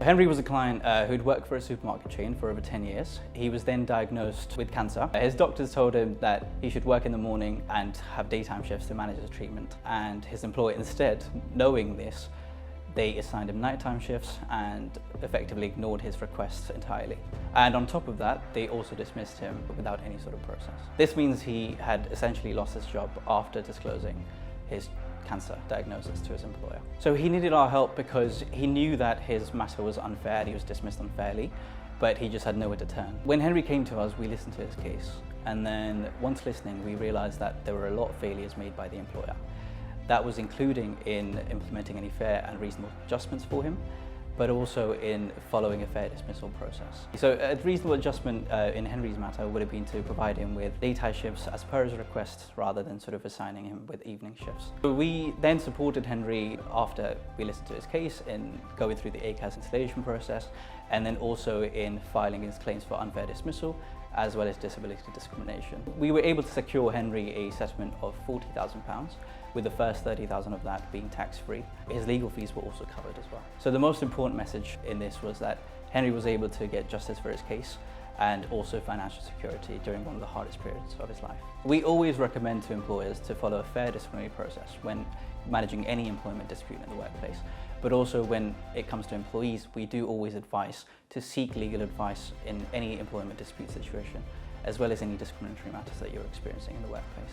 Henry was a client who'd worked for a supermarket chain for over 10 years. He was then diagnosed with cancer. His doctors told him that he should work in the morning and have daytime shifts to manage his treatment. And his employer instead, knowing this, they assigned him nighttime shifts and effectively ignored his requests entirely. And on top of that, they also dismissed him without any sort of process. This means he had essentially lost his job after disclosing his cancer diagnosis to his employer. So he needed our help because he knew that his matter was unfair, he was dismissed unfairly, but he just had nowhere to turn. When Henry came to us, we listened to his case. And then once listening, we realized that there were a lot of failures made by the employer. That was including in implementing any fair and reasonable adjustments for him, but also in following a fair dismissal process. So a reasonable adjustment in Henry's matter would have been to provide him with daytime shifts as per his request rather than sort of assigning him with evening shifts. So we then supported Henry after we listened to his case in going through the ACAS installation process and then also in filing his claims for unfair dismissal as well as disability discrimination. We were able to secure Henry a settlement of £40,000, with the first £30,000 of that being tax-free. His legal fees were also covered as well. So the most important message in this was that Henry was able to get justice for his case and also financial security during one of the hardest periods of his life. We always recommend to employers to follow a fair disciplinary process when managing any employment dispute in the workplace. But also when it comes to employees, we do always advise to seek legal advice in any employment dispute situation, as well as any discriminatory matters that you're experiencing in the workplace.